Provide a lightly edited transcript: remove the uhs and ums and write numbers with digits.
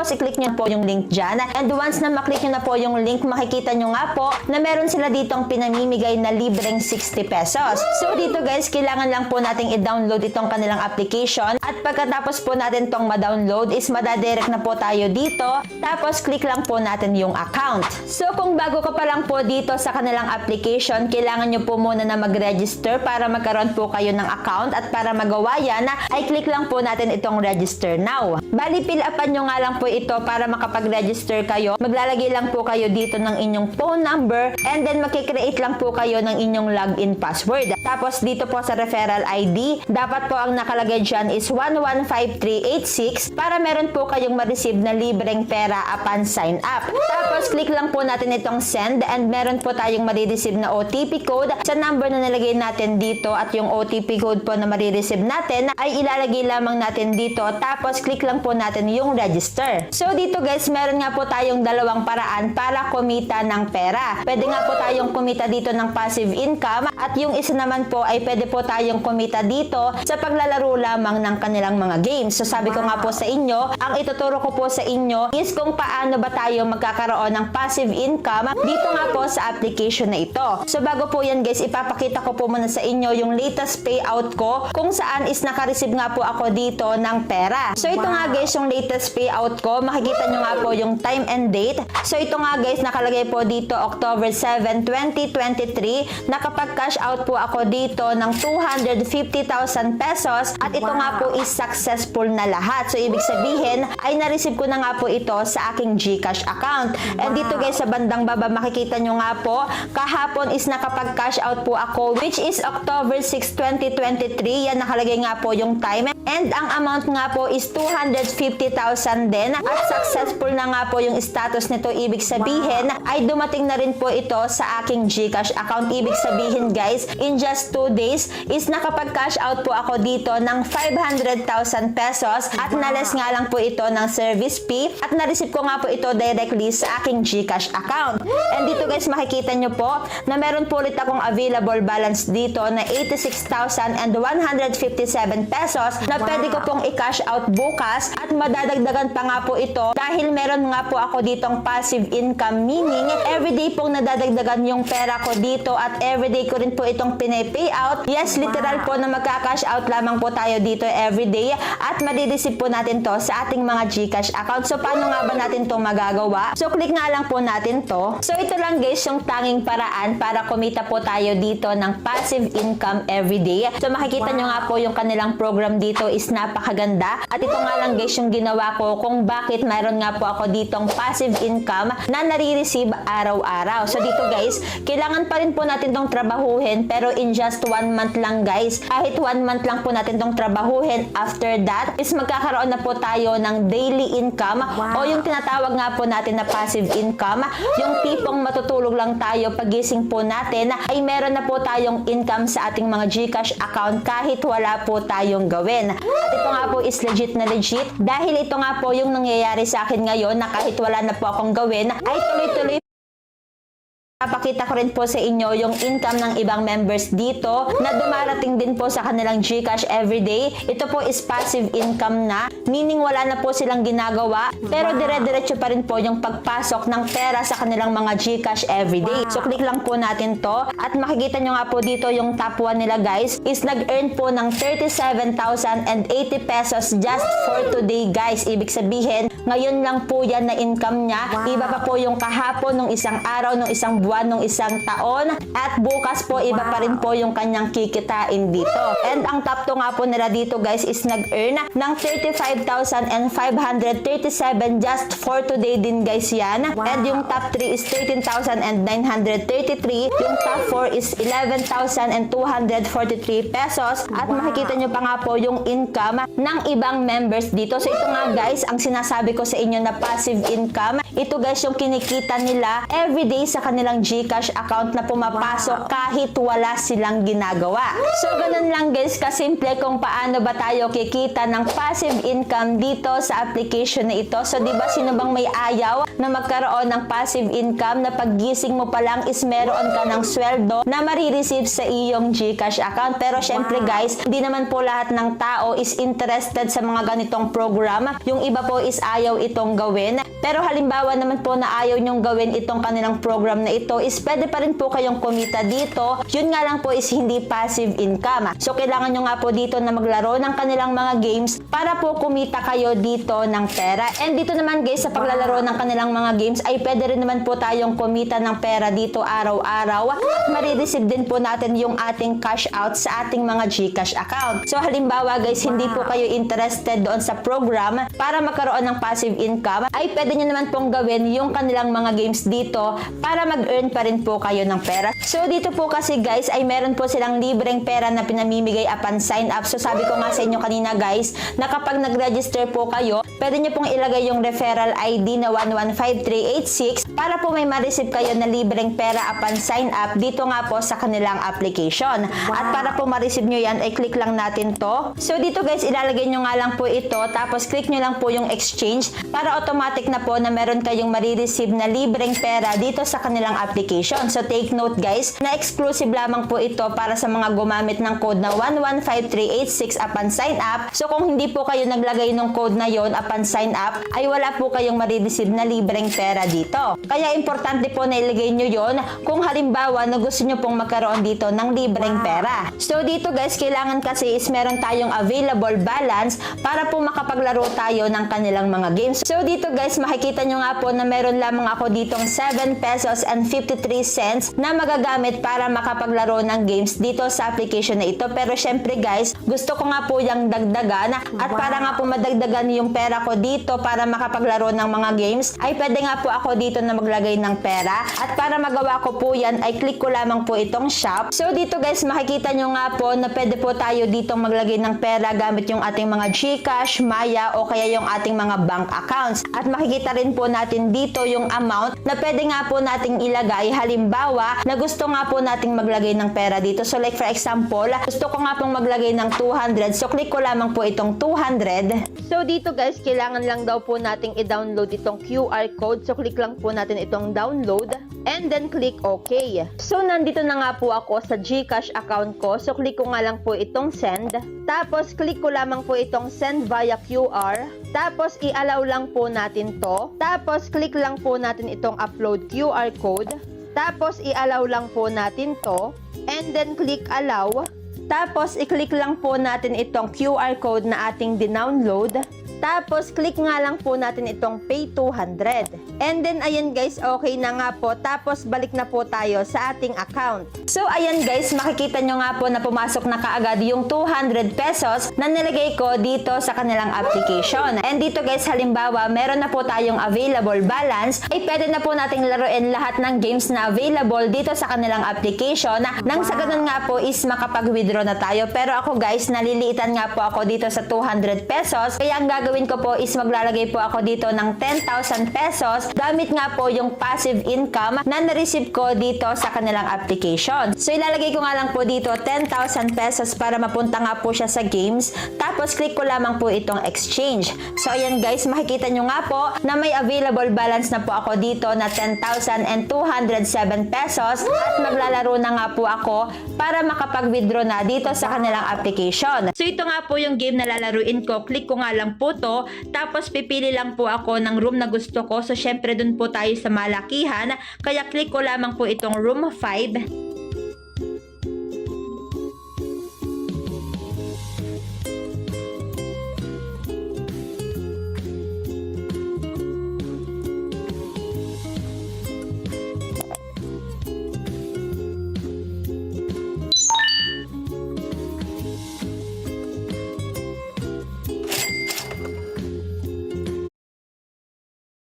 Tapos i-click nyo po yung link dyan. And once na maklik nyo na po yung link, makikita nyo nga po na meron sila ditong pinamimigay na libreng 60 pesos. So dito guys, kailangan lang po nating i-download itong kanilang application. At pagkatapos po natin itong ma-download is madadirect na po tayo dito. Tapos click lang po natin yung account. So kung bago ka pa lang po dito sa kanilang application, kailangan nyo po muna na mag-register para magkaroon po kayo ng account. At para magawa yan, ay click lang po natin itong register now. Bali, fill upan nyo nga lang po ito para makapag-register kayo. Maglalagay lang po kayo dito ng inyong phone number and then makikreate lang po kayo ng inyong login password. Tapos dito po sa referral ID, dapat po ang nakalagay dyan is 115386 para meron po kayong ma-receive na libreng pera upon sign up. Tapos click lang po natin itong send and meron po tayong ma-receive na OTP code sa number na nilagay natin dito at yung OTP code po na ma-receive natin ay ilalagay lamang natin dito. Tapos click lang po natin yung register. So dito guys, meron nga po tayong dalawang paraan para kumita ng pera. Pwede nga po tayong kumita dito ng passive income at yung isa naman po ay pwede po tayong kumita dito sa paglalaro lamang ng kanilang mga games. So sabi ko nga po sa inyo, ang ituturo ko po sa inyo is kung paano ba tayo magkakaroon ng passive income dito nga po sa application na ito. So bago po yan guys, ipapakita ko po muna sa inyo yung latest payout ko kung saan is naka-receive nga po ako dito ng pera. So ito nga guys yung latest payout ko. Makikita nyo nga po yung time and date. So ito nga guys, nakalagay po dito October 7, 2023. Nakapag-cash out po ako dito ng 250,000 pesos at ito nga po is successful na lahat. So ibig sabihin ay na-receive ko na nga po ito sa aking GCash account. And dito guys sa bandang baba makikita nyo nga po, kahapon is nakapag-cash out po ako which is October 6, 2023. Yan nakalagay nga po yung time. And ang amount nga po is 250,000 din at successful na nga po yung status nito. Ibig sabihin ay dumating na rin po ito sa aking GCash account. Ibig sabihin guys, in just 2 days is nakapag-cash out po ako dito ng 500,000 pesos at nales nga lang po ito ng service fee at na-receive ko nga po ito directly sa aking GCash account. And dito guys makikita nyo po na meron po ulit akong available balance dito na 86,157 pesos na pwede ko pong i-cash out bukas at madadagdagan pa nga po ito dahil meron nga po ako ditong passive income, meaning everyday pong nadadagdagan yung pera ko dito at everyday ko rin po itong pina-payout. Yes, literal po na magka-cash out lamang po tayo dito everyday at madi-receive po natin to sa ating mga GCash account. So paano nga ba natin to magagawa? So click nga lang po natin to. So ito lang guys yung tanging paraan para kumita po tayo dito ng passive income everyday. So makikita nyo nga po yung kanilang program dito is napakaganda at ito nga lang guys yung ginawa ko kung bakit mayroon nga po ako ditong passive income na nare-receive araw-araw. So dito guys, kailangan pa rin po natin tong trabahuhin pero in just 1 month lang guys. Kahit 1 month lang po natin tong trabahuhin, after that is magkakaroon na po tayo ng daily income o yung tinatawag nga po natin na passive income. Yung tipong matutulog lang tayo pagising po natin ay meron na po tayong income sa ating mga GCash account kahit wala po tayong gawin. At ito nga po is legit na legit dahil ito nga po yung nangyayari sa akin ngayon na kahit wala na po akong gawin ay tuloy-tuloy. Napakita ko rin po sa inyo yung income ng ibang members dito na dumarating din po sa kanilang GCash everyday. Ito po is passive income na, meaning wala na po silang ginagawa pero dire-diretso pa rin po yung pagpasok ng pera sa kanilang mga GCash everyday. So click lang po natin to at makikita nyo nga po dito yung top 1 nila guys is nag-earn po ng 37,080 pesos just for today guys. Ibig sabihin, ngayon lang po yan na income niya. Iba pa po yung kahapon, nung isang araw, nung isang buwan, nung isang taon at bukas po iba pa rin po yung kanyang kikitain dito. And ang top 2 nga po nila dito guys is nag-earn ng 35,537 just for today din guys yan. And yung top 3 is 13,933. Yung top 4 is 11,243 pesos at makikita nyo pa nga po yung income ng ibang members dito. So ito nga guys ang sinasabi ko sa inyo na passive income. Ito guys yung kinikita nila everyday sa kanilang kanilang GCash account na pumapasok kahit wala silang ginagawa. So ganun lang guys kasimple kung paano ba tayo kikita ng passive income dito sa application na ito. So diba sino bang may ayaw na magkaroon ng passive income na paggising mo pa lang is meron ka ng sweldo na marireceive sa iyong GCash account. Pero syempre guys, hindi naman po lahat ng tao is interested sa mga ganitong program. Yung iba po is ayaw itong gawin. Pero halimbawa naman po na ayaw nyong gawin itong kanilang program na ito is pwede pa rin po kayong kumita dito. Yun nga lang po is hindi passive income. So kailangan nyo nga po dito na maglaro ng kanilang mga games para po kumita kayo dito ng pera. And dito naman guys sa paglalaro ng kanilang mga games ay pwede rin naman po tayong kumita ng pera dito araw-araw at marireceive din po natin yung ating cash out sa ating mga GCash account. So halimbawa guys hindi po kayo interested doon sa program para magkaroon ng passive income ay pwede nyo naman pong gawin yung kanilang mga games dito para mag-earn pa rin po kayo ng pera. So dito po kasi guys ay meron po silang libreng pera na pinamimigay upon sign up. So sabi ko nga sa inyo kanina guys na kapag nag-register po kayo, pwede nyo pong ilagay yung referral ID na 115386 para po may ma-receive kayo na libreng pera upon sign up dito nga po sa kanilang application. At para po ma-receive nyo yan ay click lang natin to. So dito guys ilalagay nyo nga lang po ito tapos click nyo lang po yung exchange para automatic na po na meron kayong marireceive na libreng pera dito sa kanilang application. So take note guys na exclusive lamang po ito para sa mga gumamit ng code na 115386 upon sign up. So kung hindi po kayo naglagay ng code na yon upon sign up ay wala po kayong marireceive na libreng pera dito. Kaya importante po na ilagay nyo yon kung halimbawa na gusto nyo pong magkaroon dito ng libreng pera. So dito guys kailangan kasi is meron tayong available balance para po makapaglaro tayo ng kanilang mga games. So dito guys makikita nyo nga po na meron lamang ako ditong 7 pesos and 53 cents na magagamit para makapaglaro ng games dito sa application na ito. Pero syempre guys, gusto ko nga po yung dagdagan at para nga po madagdagan yung pera ko dito para makapaglaro ng mga games ay pwede nga po ako dito na maglagay ng pera at para magawa ko po yan ay click ko lamang po itong shop. So dito guys makikita nyo nga po na pwede po tayo dito maglagay ng pera gamit yung ating mga GCash, Maya o kaya yung ating mga bank accounts. At makikita rin po natin dito yung amount na pwede nga po nating ilagay. Halimbawa na gusto nga po nating maglagay ng pera dito. So like for example, gusto ko nga pong maglagay ng 200. So click ko lamang po itong 200. So dito guys, kailangan lang daw po nating i-download itong QR code. So click lang po natin itong download and then click OK. So nandito na nga po ako sa GCash account ko. So click ko nga lang po itong send. Tapos click ko lamang po itong send via QR. Tapos i-allow lang po natin to. Tapos click lang po natin itong upload QR code. Tapos i-allow lang po natin to. And then click allow. Tapos i-click lang po natin itong QR code na ating dinownload. Tapos, click nga lang po natin itong pay 200. And then, ayan guys, okay na nga po. Tapos, balik na po tayo sa ating account. So, ayan guys, makikita nyo nga po na pumasok na kaagad yung 200 pesos na nilagay ko dito sa kanilang application. And dito guys, halimbawa, meron na po tayong available balance, ay pwede na po nating laruin lahat ng games na available dito sa kanilang application. Nang sa ganun nga po is makapag-withdraw na tayo. Pero ako guys, naliliitan nga po ako dito sa 200 pesos. Kaya ang gagawin ko po is maglalagay po ako dito ng 10,000 pesos gamit nga po yung passive income na na-receive ko dito sa kanilang application. So ilalagay ko nga lang po dito 10,000 pesos para mapunta nga po siya sa games. Tapos click ko lamang po itong exchange. So ayan guys, makikita nyo nga po na may available balance na po ako dito na 10,207 pesos at maglalaro na nga po ako para makapag-withdraw na dito sa kanilang application. So ito nga po yung game na lalaruin ko. Click ko nga lang po to. Tapos pipili lang po ako ng room na gusto ko. So syempre dun po tayo sa malakihan. Kaya click ko lamang po itong room 5.